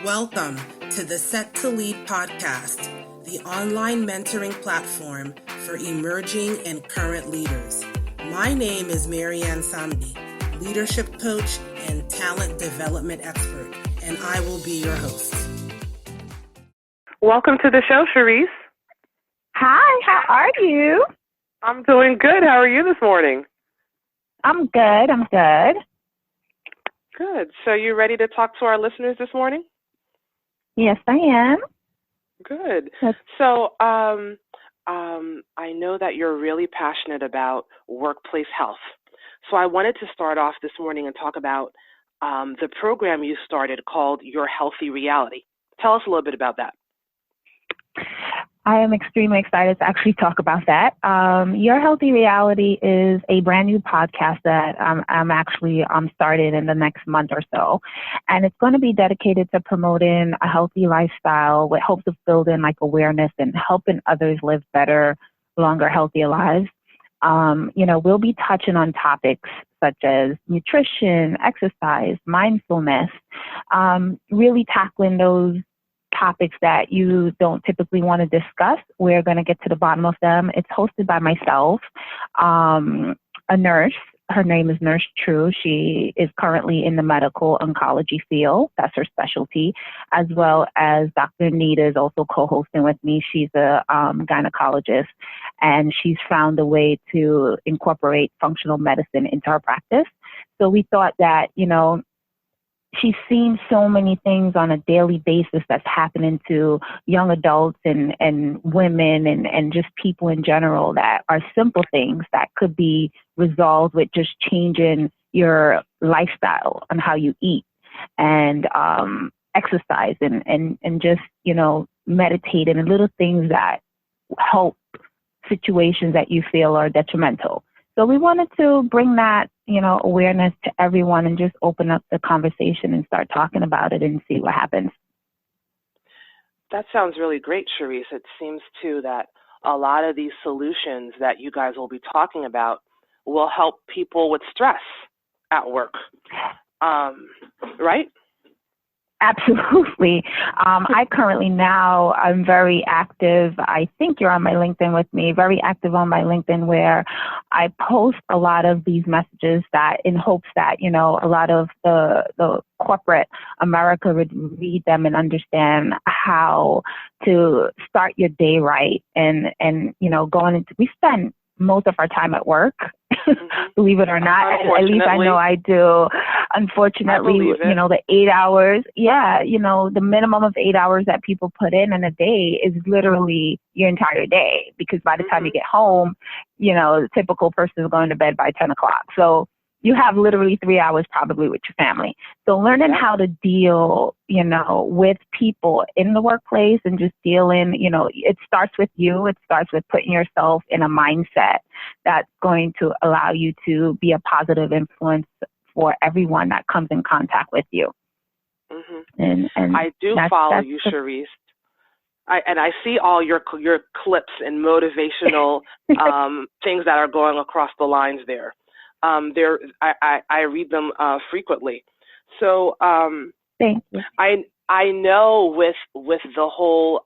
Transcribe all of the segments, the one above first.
Welcome to the Set to Lead podcast, the online mentoring platform for emerging and current leaders. My name is Marianne Samdi, leadership coach and talent development expert, and I will be your host. Welcome to the show, Cherise. Hi, how are you? I'm doing good. How are you this morning? I'm good. Good. So you ready to talk to our listeners this morning? Yes, I am. Good. Yes. So I know that you're really passionate about workplace health. So I wanted to start off this morning and talk about the program you started called Your Healthy Reality. Tell us a little bit about that. I am extremely excited to actually talk about that. Your Healthy Reality is a brand new podcast that I'm actually started in the next month or so. And it's going to be dedicated to promoting a healthy lifestyle with hopes of building awareness and helping others live better, longer, healthier lives. We'll be touching on topics such as nutrition, exercise, mindfulness, really tackling those topics that you don't typically want to discuss. We're going to get to the bottom of them. It's hosted by myself, a nurse. Her name is Nurse True. She is currently in the medical oncology field. That's her specialty, as well as Dr. Nita is also co-hosting with me. She's a gynecologist, and she's found a way to incorporate functional medicine into her practice. So we thought that, she's seen so many things on a daily basis that's happening to young adults and women and just people in general that are simple things that could be resolved with just changing your lifestyle and how you eat and exercise and just, meditating and little things that help situations that you feel are detrimental. So we wanted to bring that, awareness to everyone and just open up the conversation and start talking about it and see what happens. That sounds really great, Cherise. It seems, too, that a lot of these solutions that you guys will be talking about will help people with stress at work, right? Absolutely. I currently now, I'm very active. I think you're on my LinkedIn with me, very active on my LinkedIn where I post a lot of these messages that in hopes that, a lot of the corporate America would read them and understand how to start your day right. And we spend most of our time at work, believe it or not. At least I know I do. Unfortunately, the 8 hours, the minimum of 8 hours that people put in a day is literally your entire day, because by the time you get home, the typical person is going to bed by 10 o'clock. So you have literally 3 hours probably with your family. So learning how to deal, with people in the workplace and just dealing, it starts with you. It starts with putting yourself in a mindset that's going to allow you to be a positive influence for everyone that comes in contact with you. Mm-hmm. And I do follow you, Cherise. I see all your clips and motivational things that are going across the lines there. I read them frequently. So thank you. I know with the whole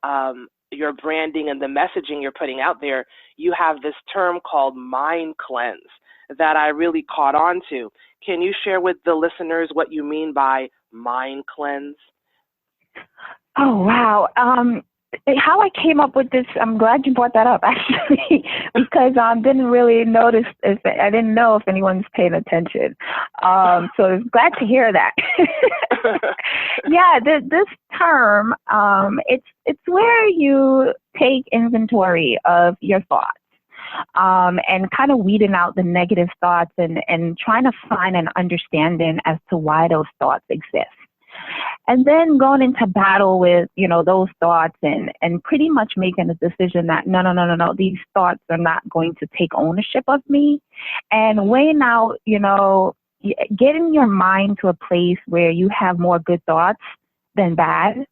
your branding and the messaging you're putting out there, you have this term called mind cleanse that I really caught on to. Can you share with the listeners what you mean by mind cleanse? Oh, wow. How I came up with this, I'm glad you brought that up, actually, because I didn't really notice, I didn't know if anyone's paying attention. So I'm glad to hear that. Yeah, this term, it's where you take inventory of your thoughts. And kind of weeding out the negative thoughts and trying to find an understanding as to why those thoughts exist. And then going into battle with, those thoughts and pretty much making a decision that, no, these thoughts are not going to take ownership of me. And weighing out, getting your mind to a place where you have more good thoughts than bad.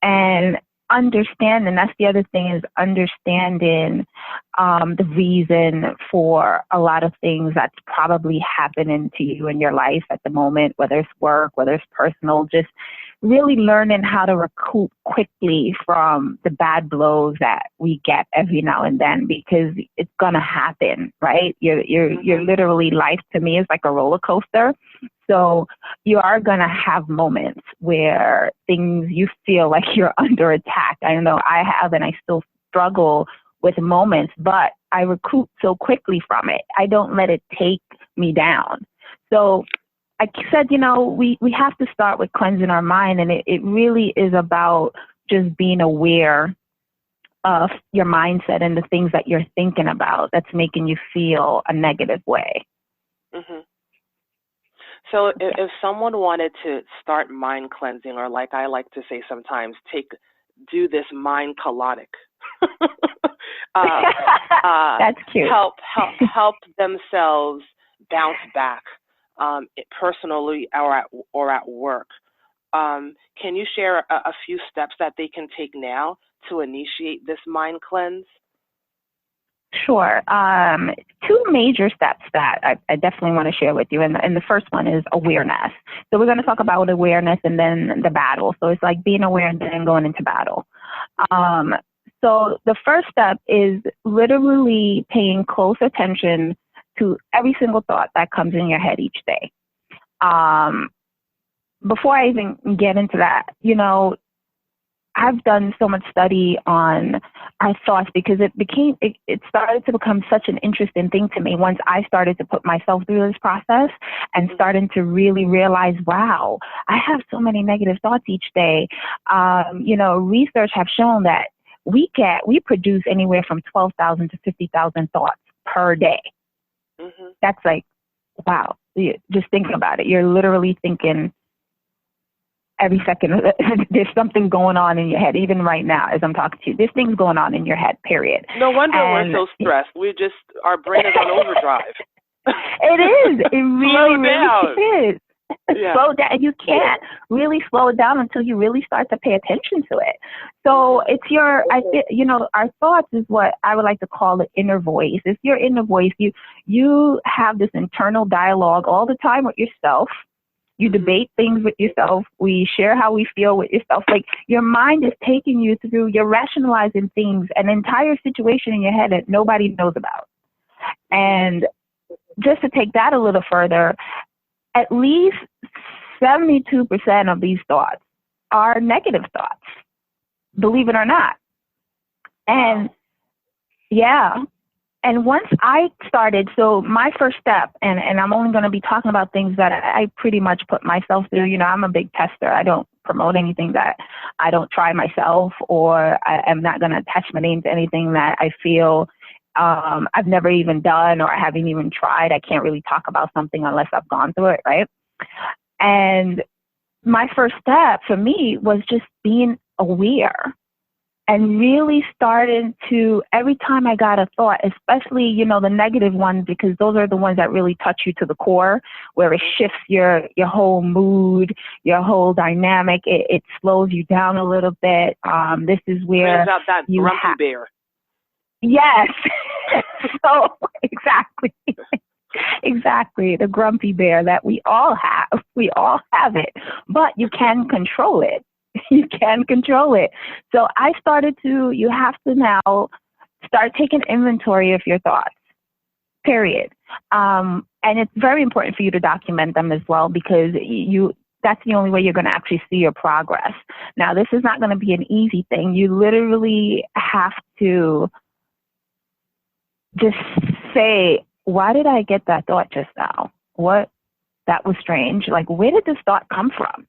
And understanding, that's the other thing, is understanding the reason for a lot of things that's probably happening to you in your life at the moment, whether it's work, whether it's personal, just really learning how to recoup quickly from the bad blows that we get every now and then, because it's gonna happen, right? You're literally, life to me is like a roller coaster. So you are gonna have moments where things, you feel like you're under attack. I know I have, and I still struggle with moments, but I recoup so quickly from it. I don't let it take me down. So I said, we have to start with cleansing our mind, and it really is about just being aware of your mindset and the things that you're thinking about that's making you feel a negative way. Mm-hmm. So if someone wanted to start mind cleansing, or like I like to say sometimes, do this mind colonic. That's cute. Help themselves bounce back, personally or at work. Can you share a few steps that they can take now to initiate this mind cleanse? Sure. Two major steps that I definitely want to share with you. And the first one is awareness. So we're going to talk about awareness and then the battle. So it's like being aware and then going into battle. So the first step is literally paying close attention to every single thought that comes in your head each day. Before I even get into that, I've done so much study on our thoughts, because it started to become such an interesting thing to me once I started to put myself through this process and starting to really realize, wow, I have so many negative thoughts each day. Research have shown that we produce anywhere from 12,000 to 50,000 thoughts per day. Mm-hmm. That's like, wow. Just think about it. You're literally thinking every second. There's something going on in your head. Even right now, as I'm talking to you, there's things going on in your head, period. No wonder we're so stressed. Our brain is on overdrive. It is. It really is. Yeah. Slow down. You can't really slow it down until you really start to pay attention to it. So it's our thoughts is what I would like to call the inner voice. It's your inner voice. You have this internal dialogue all the time with yourself. You debate things with yourself. We share how we feel with yourself. Like, your mind is taking you through, you're rationalizing things, an entire situation in your head that nobody knows about. And just to take that a little further, at least 72% of these thoughts are negative thoughts, believe it or not. And and once I started, so my first step, and I'm only going to be talking about things that I pretty much put myself through. I'm a big tester. I don't promote anything that I don't try myself, or I'm not going to attach my name to anything that I feel I've never even done, or I haven't even tried. I can't really talk about something unless I've gone through it, right? And my first step for me was just being aware and really starting to, every time I got a thought, especially, the negative ones, because those are the ones that really touch you to the core, where it shifts your whole mood, your whole dynamic. It slows you down a little bit. This is where brings out that grumpy bear. Yes. So exactly, the grumpy bear that we all have. We all have it, but you can control it. You can control it. So I you have to now start taking inventory of your thoughts, period. And it's very important for you to document them as well, because that's the only way you're going to actually see your progress. Now, this is not going to be an easy thing. You literally have to just say, why did I get that thought just now? That was strange. Like, where did this thought come from?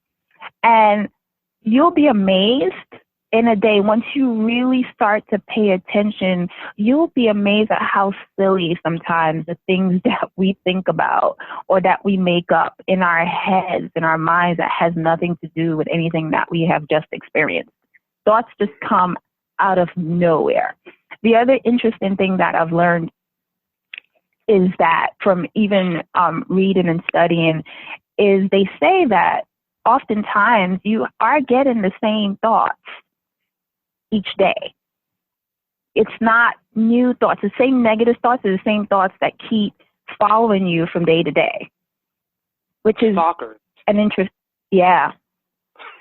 And you'll be amazed in a day, once you really start to pay attention, you'll be amazed at how silly sometimes the things that we think about or that we make up in our heads, in our minds, that has nothing to do with anything that we have just experienced. Thoughts just come out of nowhere. The other interesting thing that I've learned is that from even reading and studying is they say that oftentimes you are getting the same thoughts each day. It's not new thoughts. The same negative thoughts are the same thoughts that keep following you from day to day, which is Stalkers. an interest. Yeah.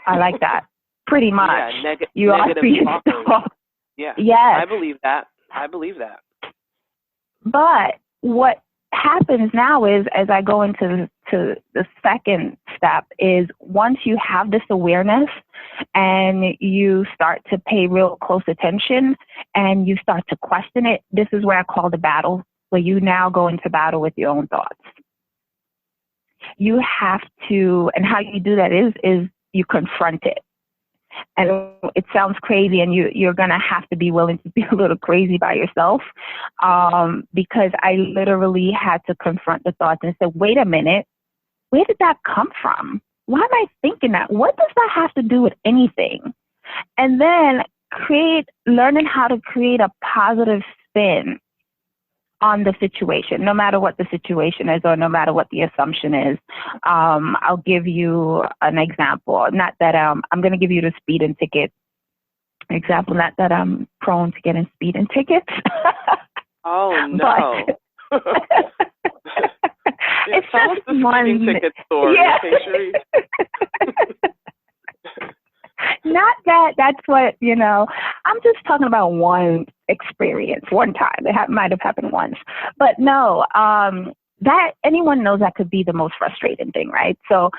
I like that. Pretty much. Yeah, you negative are being stalkers. stalked. Yeah, Yes. I believe that. But what happens now is, as I go into the second step, is once you have this awareness and you start to pay real close attention and you start to question it, this is where I call the battle, where you now go into battle with your own thoughts. You have to, and how you do that is you confront it. And it sounds crazy, and you're going to have to be willing to be a little crazy by yourself, because I literally had to confront the thoughts and say, wait a minute, where did that come from? Why am I thinking that? What does that have to do with anything? And then learning how to create a positive spin on the situation, no matter what the situation is or no matter what the assumption is. I'll give you an example. Not that I'm going to give you the speeding ticket example, not that I'm prone to getting speeding tickets. Oh, no. It's tell us the speeding ticket story. Yeah. Okay, Cherise. Not that's what, I'm just talking about one experience, one time. It might have happened once. But no, that anyone knows that could be the most frustrating thing, right? So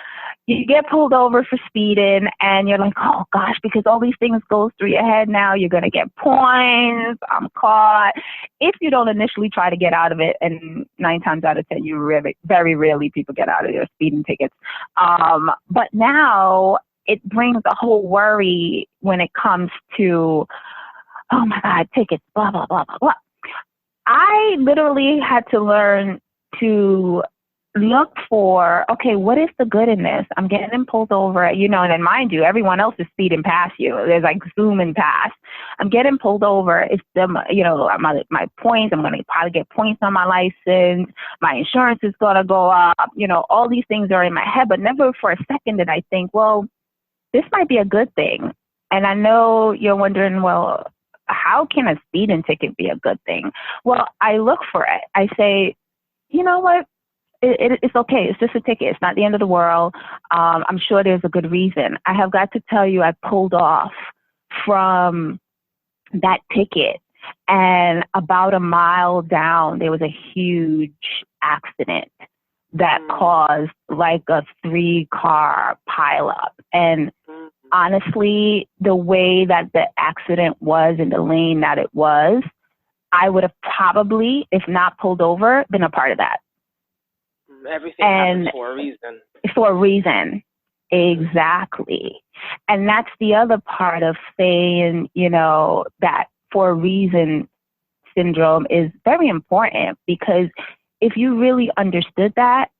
you get pulled over for speeding and you're like, oh gosh, because all these things go through your head now, you're going to get points, I'm caught. If you don't initially try to get out of it, and 9 times out of 10, very rarely people get out of their speeding tickets. But now it brings the whole worry when it comes to, oh my God, tickets, blah, blah, blah, blah, blah. I literally had to learn to look for, okay, what is the good in this? I'm getting pulled over, and then mind you, everyone else is speeding past you. There's like zooming past. I'm getting pulled over. It's my points. I'm going to probably get points on my license. My insurance is going to go up. All these things are in my head, but never for a second did I think, well, this might be a good thing. And I know you're wondering, well, how can a speeding ticket be a good thing? Well, I look for it. I say, you know what? It's okay. It's just a ticket. It's not the end of the world. I'm sure there's a good reason. I have got to tell you, I pulled off from that ticket, and about a mile down, there was a huge accident that caused like a 3-car pileup. And honestly, the way that the accident was in the lane that it was, I would have probably, if not pulled over, been a part of that. Everything happens for a reason. For a reason. Exactly. And that's the other part of saying, that for a reason syndrome is very important, because if you really understood that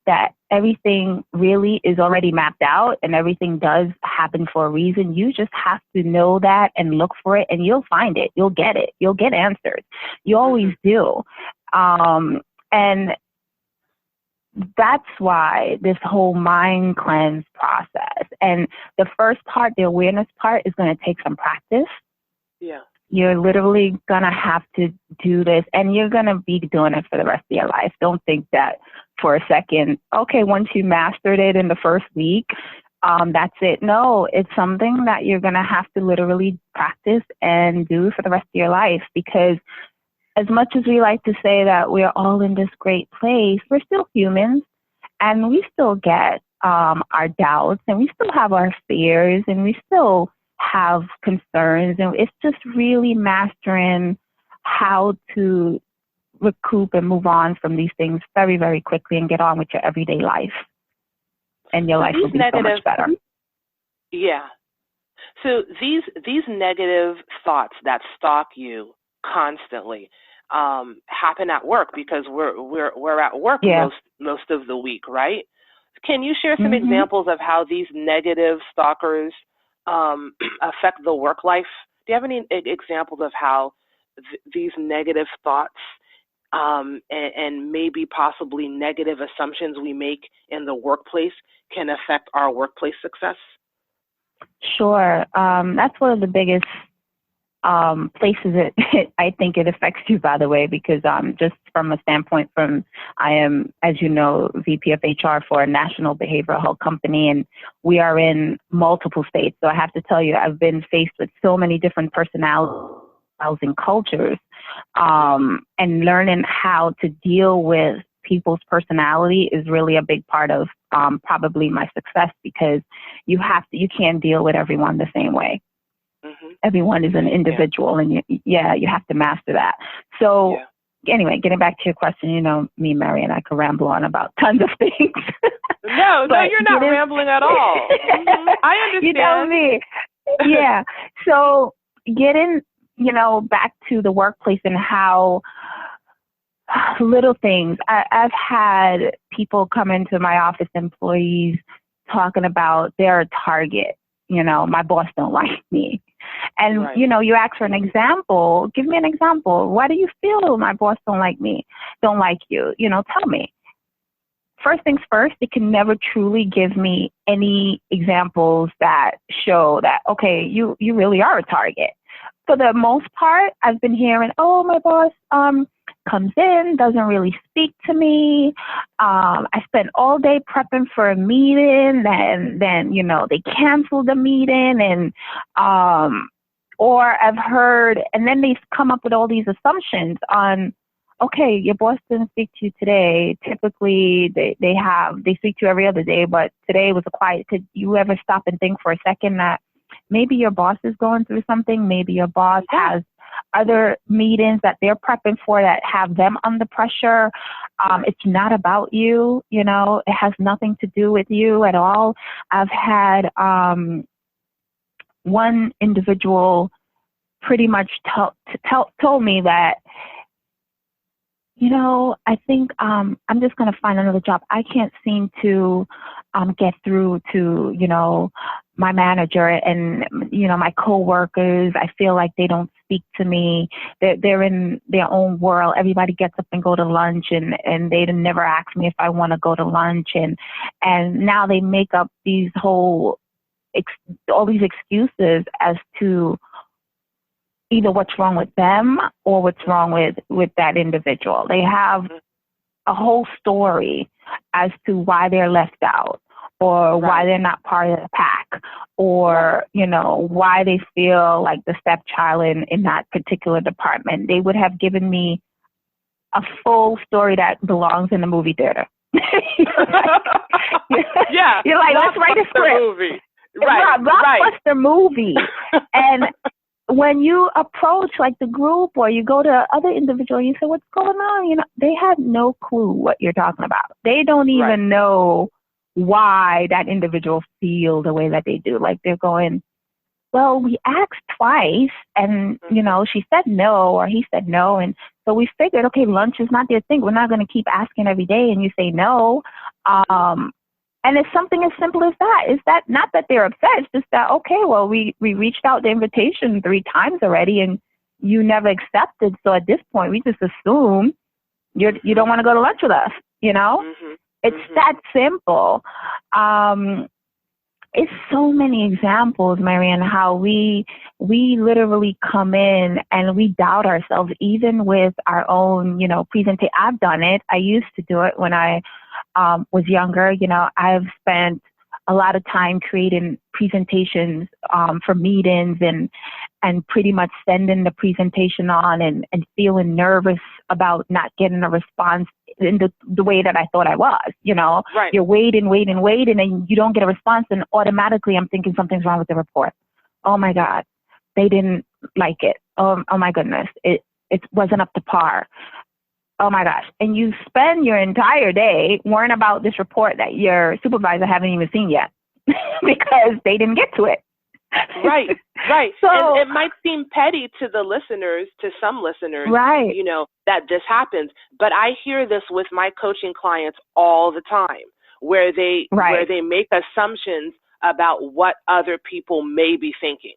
everything really is already mapped out and everything does happen for a reason, you just have to know that and look for it, and you'll find it. You'll get it. You'll get answers. You always do. And that's why this whole mind cleanse process, and the first part, the awareness part, is going to take some practice. Yeah. You're literally going to have to do this, and you're going to be doing it for the rest of your life. Don't think that for a second, okay, once you mastered it in the first week, that's it. No, it's something that you're going to have to literally practice and do for the rest of your life, because as much as we like to say that we're all in this great place, we're still humans, and we still get our doubts, and we still have our fears, and we still have concerns, and it's just really mastering how to recoup and move on from these things very, very quickly and get on with your everyday life, and your life will be so much better. Yeah. So these negative thoughts that stalk you constantly happen at work, because we're at work most of the week, right? Can you share some examples of how these negative stalkers affect the work life? Do you have any examples of how these negative thoughts and maybe possibly negative assumptions we make in the workplace can affect our workplace success? Sure. That's one of the biggest places I think it affects you, by the way, because just from a standpoint I am, as you know, VP of HR for a national behavioral health company, and we are in multiple states. So I have to tell you, I've been faced with so many different personalities and cultures, and learning how to deal with people's personality is really a big part of probably my success, because you can't deal with everyone the same way. Mm-hmm. Everyone is an individual, and you have to master that. So anyway, getting back to your question, you know me, Marianne, I could ramble on about tons of things. No, you're not rambling at all. Mm-hmm. I understand. You know me. Yeah. So getting, back to the workplace and how little things. I've had people come into my office, employees, talking about they're a target. My boss don't like me. And, right. You ask for an example. Give me an example. Why do you feel my boss don't like me, don't like you? Tell me. First things first, it can never truly give me any examples that show that, okay, you really are a target. For the most part, I've been hearing, oh, my boss comes in, doesn't really speak to me. I spent all day prepping for a meeting, and then, they cancel the meeting, and or I've heard, and then they come up with all these assumptions on, okay, your boss didn't speak to you today. Typically, they speak to you every other day, but today was a quiet. Could you ever stop and think for a second that maybe your boss is going through something? Maybe your boss has other meetings that they're prepping for that have them under pressure. It's not about you, it has nothing to do with you at all. I've had one individual pretty much told me that, I think I'm just going to find another job. I can't seem to get through to, my manager and, my coworkers. I feel like they don't speak to me. They're in their own world. Everybody gets up and go to lunch, and they never ask me if I want to go to lunch. And now they make up these all these excuses as to either what's wrong with them or what's wrong with that individual. They have a whole story as to why they're left out, or why they're not part of the pack, or, why they feel like the stepchild in that particular department. They would have given me a full story that belongs in the movie theater. You're like, let's write a script. Movie. Blockbuster movie. And when you approach like the group, or you go to other individual, you say, what's going on? They have no clue what you're talking about. They don't even know why that individual feel the way that they do. Like, they're going, well, we asked twice, and, she said no, or he said no. And so we figured, okay, lunch is not their thing. We're not going to keep asking every day, and you say no. And it's something as simple as that. Is that not that they're upset? It's just that, okay, well, we reached out the invitation 3 times already, and you never accepted. So at this point, we just assume you don't want to go to lunch with us, Mm-hmm. It's that simple. It's so many examples, Marianne, how we literally come in and we doubt ourselves, even with our own, presentation. I've done it. I used to do it when I was younger. I've spent a lot of time creating presentations for meetings, and pretty much sending the presentation on and feeling nervous about not getting a response in the way that I thought I was. Right. You're waiting, and you don't get a response, and automatically I'm thinking something's wrong with the report. Oh my God, they didn't like it. Oh my goodness, it wasn't up to par. Oh my gosh. And you spend your entire day worrying about this report that your supervisor haven't even seen yet because they didn't get to it. Right. So, and it might seem petty to some listeners, right, that this happens. But I hear this with my coaching clients all the time, where they make assumptions about what other people may be thinking.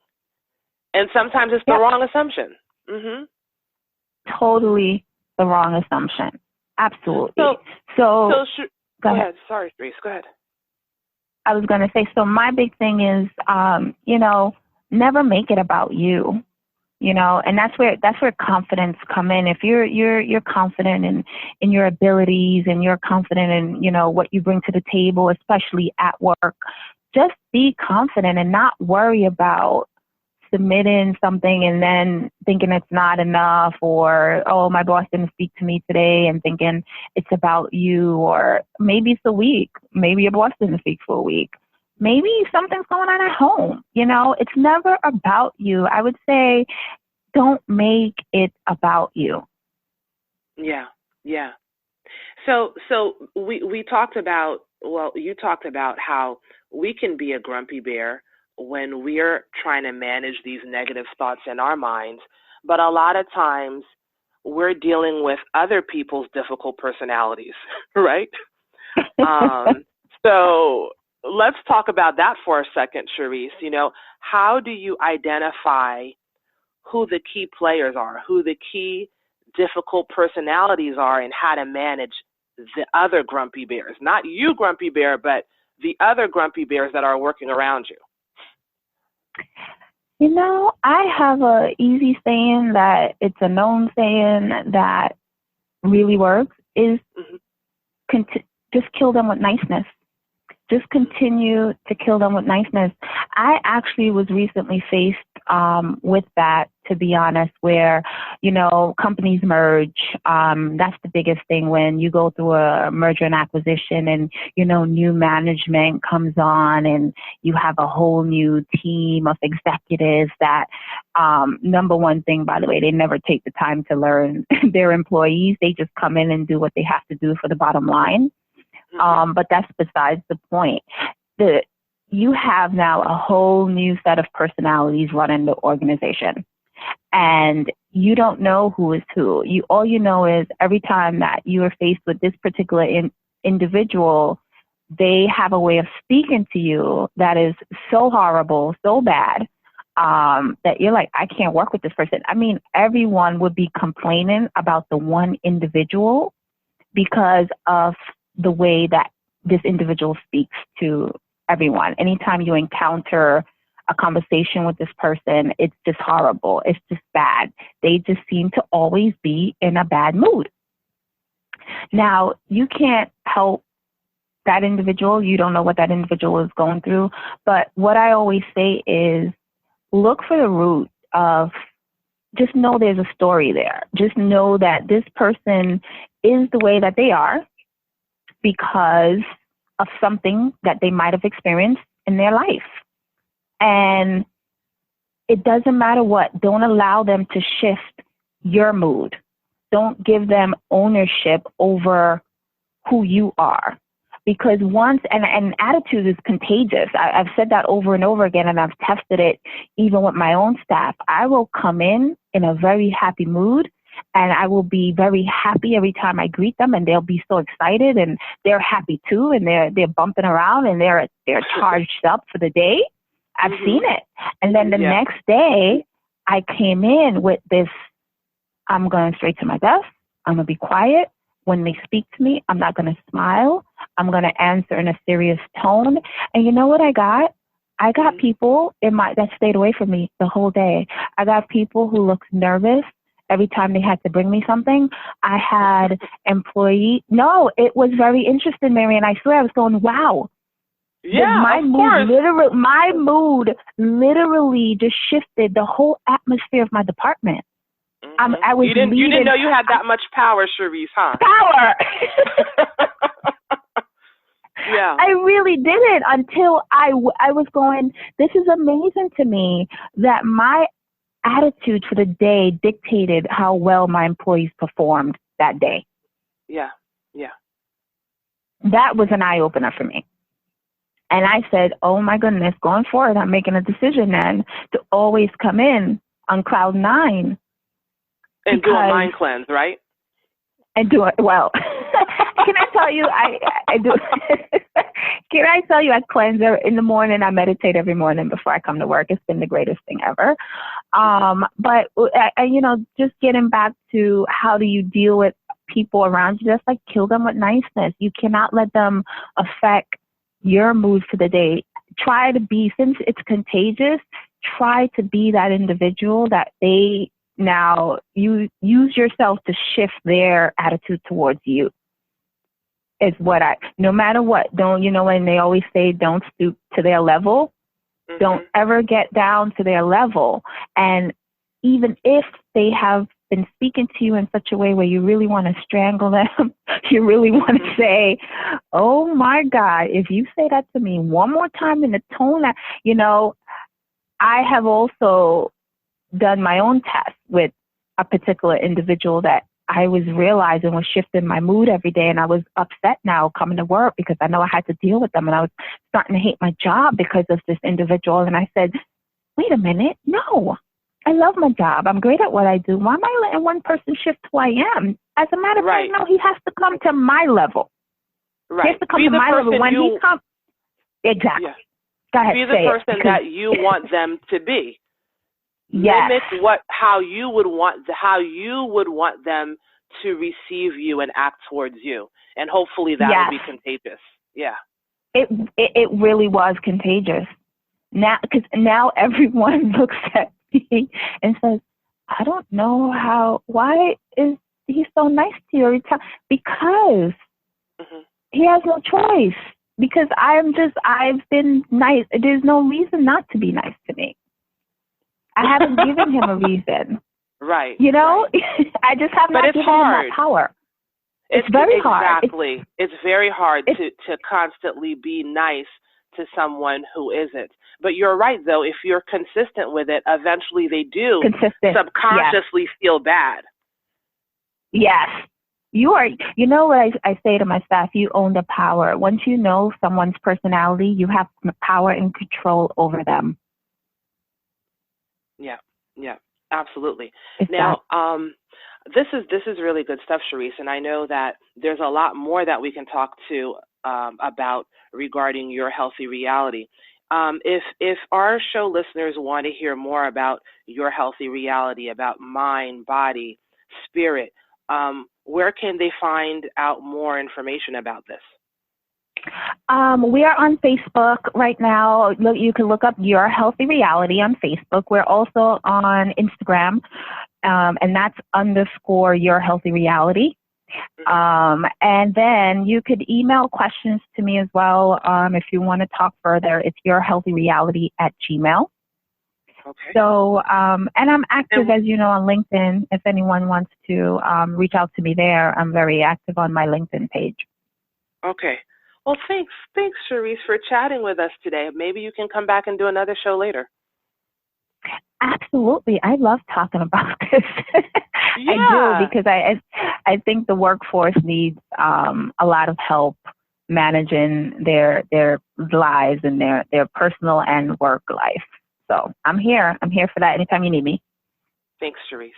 And sometimes it's the wrong assumption. Mm-hmm. Totally the wrong assumption. Absolutely. So go ahead. Sorry, Reese. Go ahead. I was going to say, so my big thing is, never make it about you. And that's where confidence come in. If you're confident in your abilities and you're confident in, what you bring to the table, especially at work, just be confident and not worry about submitting something and then thinking it's not enough, or, oh, my boss didn't speak to me today, and thinking it's about you, or maybe it's a week. Maybe your boss didn't speak for a week. Maybe something's going on at home. It's never about you. I would say don't make it about you. Yeah. Yeah. So we talked about, you talked about how we can be a grumpy bear when we're trying to manage these negative thoughts in our minds, but a lot of times we're dealing with other people's difficult personalities, right? So let's talk about that for a second, Charisse. How do you identify who the key players are, who the key difficult personalities are, and how to manage the other grumpy bears? Not you, grumpy bear, but the other grumpy bears that are working around you. I have a easy saying that it's a known saying that really works is just kill them with niceness. Just continue to kill them with niceness. I actually was recently faced with that, to be honest, where, companies merge. That's the biggest thing when you go through a merger and acquisition and, new management comes on and you have a whole new team of executives that, number one thing, by the way, they never take the time to learn their employees. They just come in and do what they have to do for the bottom line. But that's besides the point. You have now a whole new set of personalities running the organization, and you don't know who is who. All you know is every time that you are faced with this particular individual, they have a way of speaking to you that is so horrible, so bad, that you're like, I can't work with this person. I mean, everyone would be complaining about the one individual because of the way that this individual speaks to everyone. Anytime you encounter a conversation with this person, it's just horrible. It's just bad. They just seem to always be in a bad mood. Now, you can't help that individual. You don't know what that individual is going through. But what I always say is look for the root of, just know there's a story there. Just know that this person is the way that they are because of something that they might have experienced in their life. And it doesn't matter what. Don't allow them to shift your mood. Don't give them ownership over who you are. Because and attitude is contagious. I've said that over and over again, and I've tested it even with my own staff. I will come in a very happy mood, and I will be very happy every time I greet them, and they'll be so excited, and they're happy too, and they're bumping around, and they're charged up for the day. I've seen it. And then the next day, I came in with this, I'm going straight to my desk. I'm going to be quiet. When they speak to me, I'm not going to smile. I'm going to answer in a serious tone. And you know what I got? I got people that stayed away from me the whole day. I got people who looked nervous every time they had to bring me something. I had it was very interesting, Mary, and I swear I was going, wow. Yeah, my mood literally just shifted the whole atmosphere of my department. You didn't know you had that much power, Charisse, huh? Power. Yeah. I really didn't until I was going, this is amazing to me that my attitude for the day dictated how well my employees performed that day. Yeah. That was an eye-opener for me. And I said, oh my goodness, going forward, I'm making a decision then to always come in on cloud 9. And do a mind cleanse, right? And do it well. Can I tell you, I do. Can I tell you, I cleanse in the morning. I meditate every morning before I come to work. It's been the greatest thing ever. But just getting back to how do you deal with people around you? Just like kill them with niceness. You cannot let them affect your mood for the day. Try to be, since it's contagious, try to be that individual that they now you use yourself to shift their attitude towards you. Is what no matter what, don't, when they always say don't stoop to their level, don't ever get down to their level. And even if they have been speaking to you in such a way where you really want to strangle them, you really want to say, oh my God, if you say that to me one more time in the tone that, I have also done my own test with a particular individual that I was realizing was shifting my mood every day, and I was upset now coming to work because I know I had to deal with them, and I was starting to hate my job because of this individual. And I said, wait a minute, no, I love my job. I'm great at what I do. Why am I letting one person shift who I am? As a matter of fact, no, he has to come to my level. Right. He has to come to my level. When he comes, exactly. Yeah. Go ahead, be the person that you want them to be. Yes. Mimic how you would want them to receive you and act towards you, and hopefully that will be contagious. Yeah. It really was contagious. Now, because now everyone looks at me and says, I don't know why is he so nice to you? Because he has no choice. Because I've been nice. There's no reason not to be nice to me. I haven't given him a reason. Right. Right. I just have not given him that power. It's very hard. Exactly. It's very hard to constantly be nice to someone who isn't. But you're right, though. If you're consistent with it, eventually they do subconsciously feel bad. Yes. You know what I say to my staff, you own the power. Once you know someone's personality, you have power and control over them. Yeah, absolutely. Now, this is really good stuff, Sharice, and I know that there's a lot more that we can talk to about regarding your healthy reality. If our show listeners want to hear more about your healthy reality, about mind, body, spirit, where can they find out more information about this? We are on Facebook right now. You can look up Your Healthy Reality on Facebook. We're also on Instagram, and that's _Your Healthy Reality. And then you could email questions to me as well if you want to talk further. It's yourhealthyreality@gmail.com. Okay. So, and I'm active, as you know, on LinkedIn. If anyone wants to reach out to me there, I'm very active on my LinkedIn page. Okay. Well, thanks, Sharice, for chatting with us today. Maybe you can come back and do another show later. Absolutely. I love talking about this. Yeah. I do, because I think the workforce needs a lot of help managing their lives and their personal and work life. So I'm here for that anytime you need me. Thanks, Sharice.